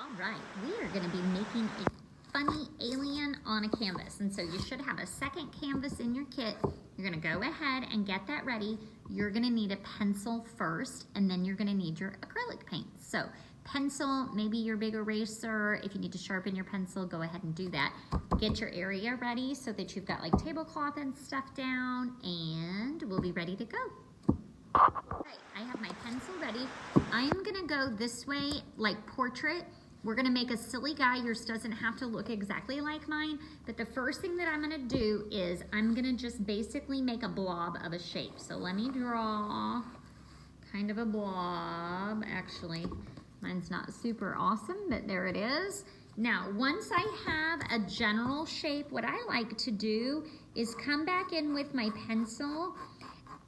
All right, we are going to be making a funny alien on a canvas. And so you should have a second canvas in your kit. You're going to go ahead and get that ready. You're going to need a pencil first, and then you're going to need your acrylic paint. So pencil, maybe your big eraser. If you need to sharpen your pencil, go ahead and do that. Get your area ready so that you've got like tablecloth and stuff down, and we'll be ready to go. All right, I have my pencil ready. I'm gonna go this way, like portrait. We're gonna make a silly guy. Yours doesn't have to look exactly like mine, but the first thing that I'm gonna do is I'm gonna just basically make a blob of a shape. So let me draw kind of a blob. Actually, mine's not super awesome, but there it is. Now, once I have a general shape, what I like to do is come back in with my pencil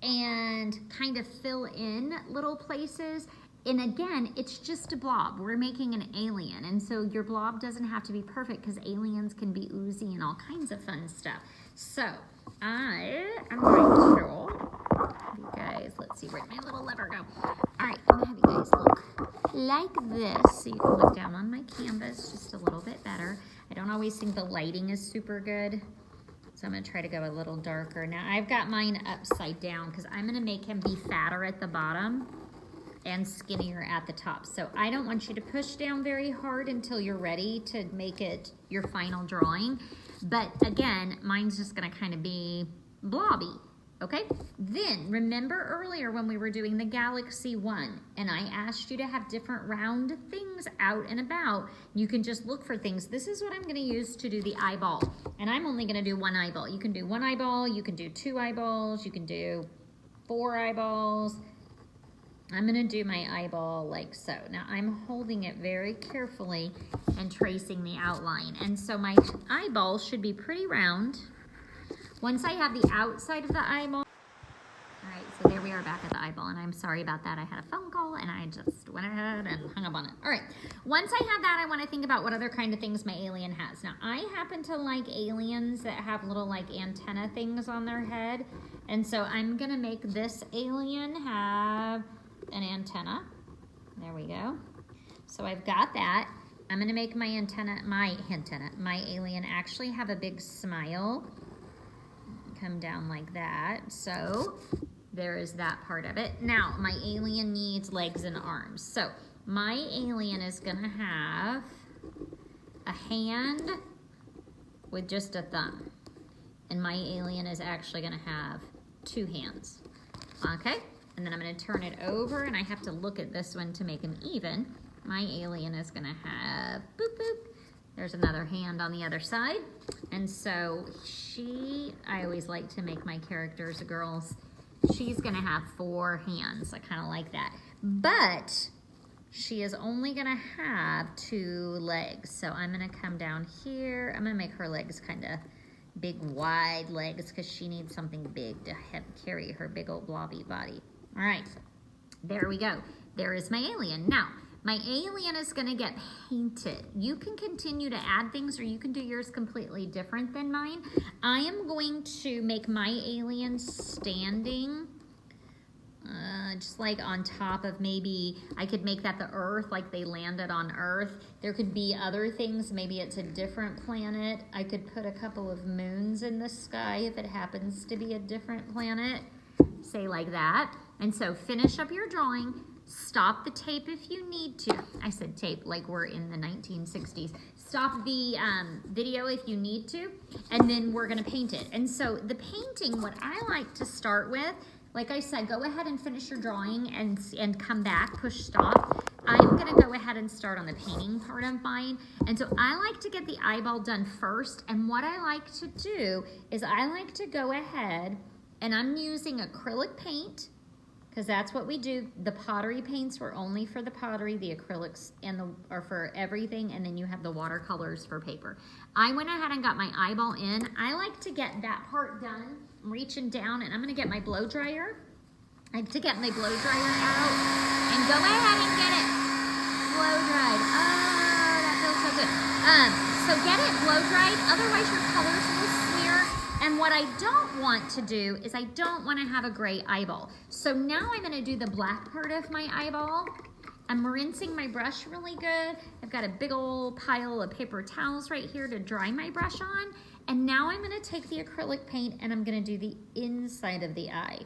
and kind of fill in little places. And again, it's just a blob. We're making an alien, and so your blob doesn't have to be perfect because aliens can be oozy and all kinds of fun stuff. So I am going to show you guys, let's see, where'd my little lever go? All right, I'm gonna have you guys look like this so you can look down on my canvas just a little bit better. I don't always think the lighting is super good, so I'm gonna try to go a little darker. Now I've got mine upside down because I'm gonna make him be fatter at the bottom and skinnier at the top. So I don't want you to push down very hard until you're ready to make it your final drawing. But again, mine's just gonna kind of be blobby, okay? Then remember earlier when we were doing the Galaxy one and I asked you to have different round things out and about, you can just look for things. This is what I'm gonna use to do the eyeball. And I'm only gonna do one eyeball. You can do one eyeball, you can do two eyeballs, you can do 4 eyeballs. I'm gonna do my eyeball like so. Now I'm holding it very carefully and tracing the outline. And so my eyeball should be pretty round. Once I have the outside of the eyeball, all right, so there we are back at the eyeball, and I'm sorry about that. I had a phone call and I just went ahead and hung up on it. All right, once I have that, I wanna think about what other kind of things my alien has. Now I happen to like aliens that have little like antenna things on their head. And so I'm gonna make this alien have an antenna. There we go. So I've got that. I'm gonna make my alien actually have a big smile. Come down like that. So there is that part of it. Now my alien needs legs and arms. So my alien is gonna have a hand with just a thumb. And my alien is actually gonna have 2 hands. Okay? And then I'm gonna turn it over, and I have to look at this one to make them even. My alien is gonna have, boop, boop. There's another hand on the other side. And so I always like to make my characters girls, she's gonna have 4 hands. I kinda like that. But she is only gonna have 2 legs. So I'm gonna come down here. I'm gonna make her legs kinda big, wide legs because she needs something big to carry her big old blobby body. All right, there we go. There is my alien. Now, my alien is gonna get painted. You can continue to add things or you can do yours completely different than mine. I am going to make my alien standing just like on top of, maybe I could make that the Earth, like they landed on Earth. There could be other things, maybe it's a different planet. I could put a couple of moons in the sky if it happens to be a different planet, say like that. And so finish up your drawing, stop the tape if you need to. I said tape like we're in the 1960s. Stop the video if you need to, and then we're gonna paint it. And so the painting, what I like to start with, like I said, go ahead and finish your drawing and come back, push stop. I'm gonna go ahead and start on the painting part of mine. And so I like to get the eyeball done first. And what I like to do is I like to go ahead and I'm using acrylic paint because that's what we do. The pottery paints were only for the pottery, the acrylics are for everything, and then you have the watercolors for paper. I went ahead and got my eyeball in. I like to get that part done. I'm reaching down and I'm gonna get my blow dryer. I like to get my blow dryer out and go ahead and get it blow dried. Oh, that feels so good. So get it blow dried, otherwise your colors will smear. And what I don't want to do is I don't want to have a gray eyeball. So now I'm going to do the black part of my eyeball. I'm rinsing my brush really good. I've got a big old pile of paper towels right here to dry my brush on. And now I'm gonna take the acrylic paint and I'm gonna do the inside of the eye.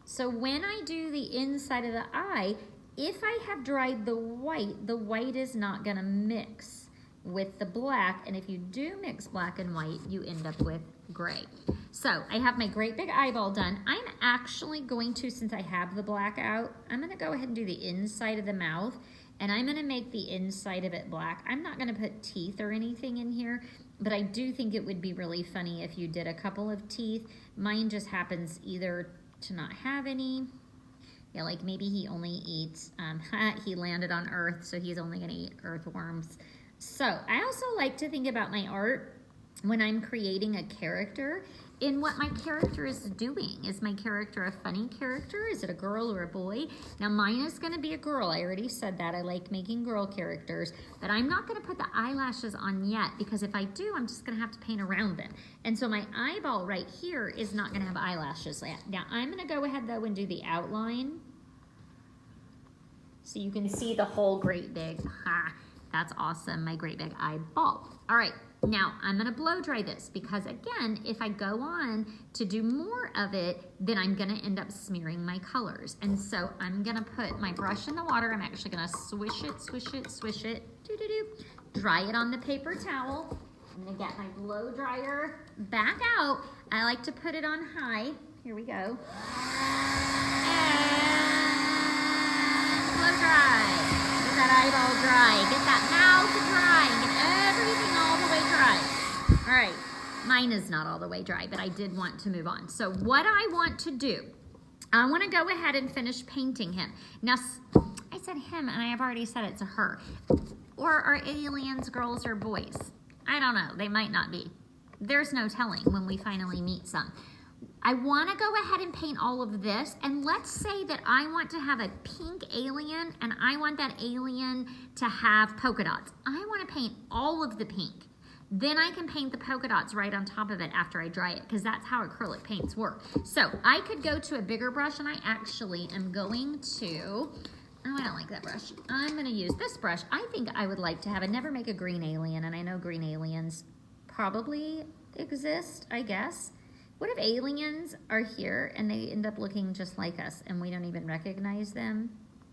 So when I do the inside of the eye, if I have dried the white is not gonna mix with the black. And if you do mix black and white, you end up with gray. So I have my great big eyeball done. I'm actually going to, since I have the black out, I'm gonna go ahead and do the inside of the mouth, and I'm gonna make the inside of it black. I'm not gonna put teeth or anything in here, but I do think it would be really funny if you did a couple of teeth. Mine just happens either to not have any. Yeah, like maybe he only eats, he landed on Earth, so he's only gonna eat earthworms. So I also like to think about my art when I'm creating a character in what my character is doing. Is my character a funny character? Is it a girl or a boy? Now mine is gonna be a girl. I already said that. I like making girl characters, but I'm not gonna put the eyelashes on yet because if I do, I'm just gonna have to paint around them. And so my eyeball right here is not gonna have eyelashes yet. Now I'm gonna go ahead though and do the outline. So you can see the whole great big, that's awesome, my great big eyeball. All right. Now, I'm gonna blow dry this because again, if I go on to do more of it, then I'm gonna end up smearing my colors. And so I'm gonna put my brush in the water. I'm actually gonna swish it, dry it on the paper towel. I'm gonna get my blow dryer back out. I like to put it on high. Here we go. And blow dry. Get that eyeball dry. Get that mouth dry. Get everything all the way dry. All right, mine is not all the way dry, but I did want to move on. So what I want to do, I want to go ahead and finish painting him. Now, I said him, and I have already said it's a her. Or are aliens girls or boys? I don't know. They might not be. There's no telling when we finally meet some. I want to go ahead and paint all of this, and let's say that I want to have a pink alien, and I want that alien to have polka dots. I want to paint all of the pink. Then I can paint the polka dots right on top of it after I dry it, because that's how acrylic paints work. So I could go to a bigger brush, and I actually am going to, oh, I don't like that brush. I'm going to use this brush. I think I would like to have a never make a green alien, and I know green aliens probably exist, I guess. What if aliens are here and they end up looking just like us and we don't even recognize them?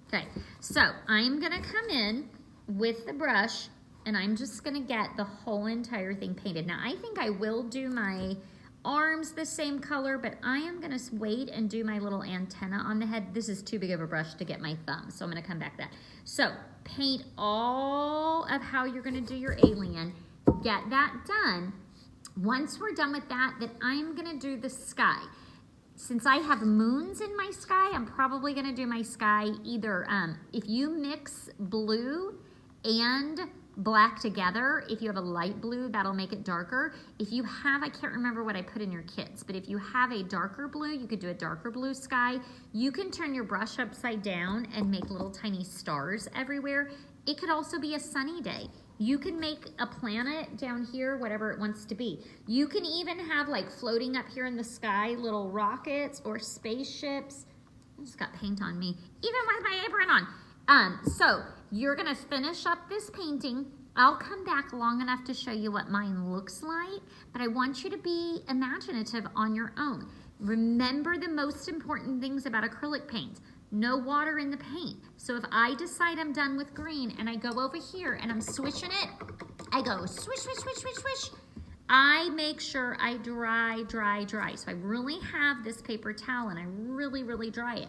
Okay, so I'm gonna come in with the brush and I'm just gonna get the whole entire thing painted. Now I think I will do my arms the same color, but I am gonna wait and do my little antenna on the head. This is too big of a brush to get my thumb, so I'm gonna come back to that. So paint all of how you're gonna do your alien, get that done. Once we're done with that, then I'm gonna do the sky. Since I have moons in my sky, I'm probably gonna do my sky either, if you mix blue and black together, if you have a light blue, that'll make it darker. If you have, I can't remember what I put in your kits, but if you have a darker blue, you could do a darker blue sky. You can turn your brush upside down and make little tiny stars everywhere. It could also be a sunny day. You can make a planet down here, whatever it wants to be. You can even have like floating up here in the sky, little rockets or spaceships. I just got paint on me, even with my apron on. So you're gonna finish up this painting. I'll come back long enough to show you what mine looks like, but I want you to be imaginative on your own. Remember the most important things about acrylic paint. No water in the paint. So if I decide I'm done with green and I go over here and I'm swishing it, I go swish, swish, swish, swish, swish. I make sure I dry. So I really have this paper towel and I really dry it.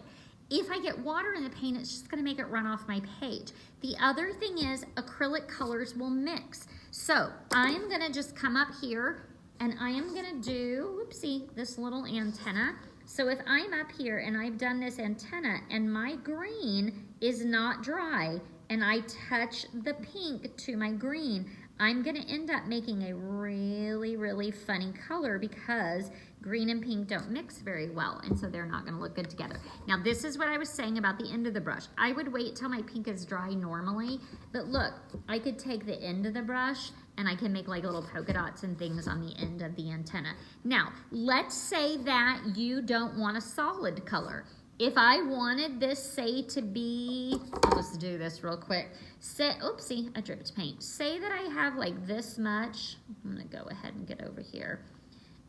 If I get water in the paint, it's just gonna make it run off my page. The other thing is acrylic colors will mix. So I'm gonna just come up here and I am gonna do, whoopsie, this little antenna. So if I'm up here and I've done this antenna and my green is not dry and I touch the pink to my green, I'm gonna end up making a really funny color because green and pink don't mix very well, and so they're not gonna look good together. Now this is what I was saying about the end of the brush. I would wait till my pink is dry normally, but look, I could take the end of the brush and I can make like little polka dots and things on the end of the antenna. Now, let's say that you don't want a solid color. if I wanted this, say, to be, let's do this real quick. Say, oopsie, I dripped paint. Say that I have like this much. I'm gonna go ahead and get over here.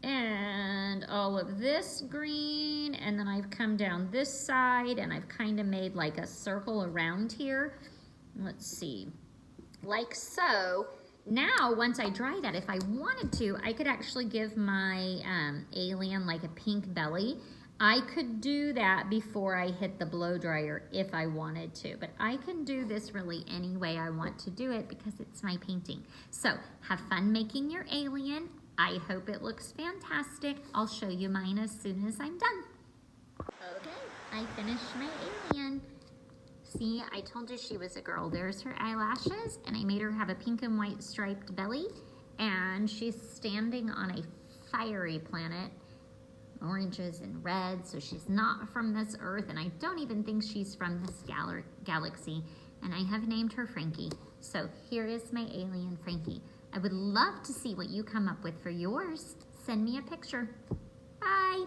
And all of this green, and then I've come down this side and I've kind of made like a circle around here. Let's see, like so. Now, once I dry that, if I wanted to, I could actually give my alien like a pink belly. I could do that before I hit the blow dryer if I wanted to, but I can do this really any way I want to do it because it's my painting. So have fun making your alien. I hope it looks fantastic. I'll show you mine as soon as I'm done. Okay, I finished my alien. See, I told you she was a girl. There's her eyelashes, and I made her have a pink and white striped belly, and she's standing on a fiery planet. Oranges and reds, so she's not from this earth, and I don't even think she's from this galaxy, and I have named her Frankie. So here is my alien Frankie. I would love to see what you come up with for yours. Send me a picture. Bye.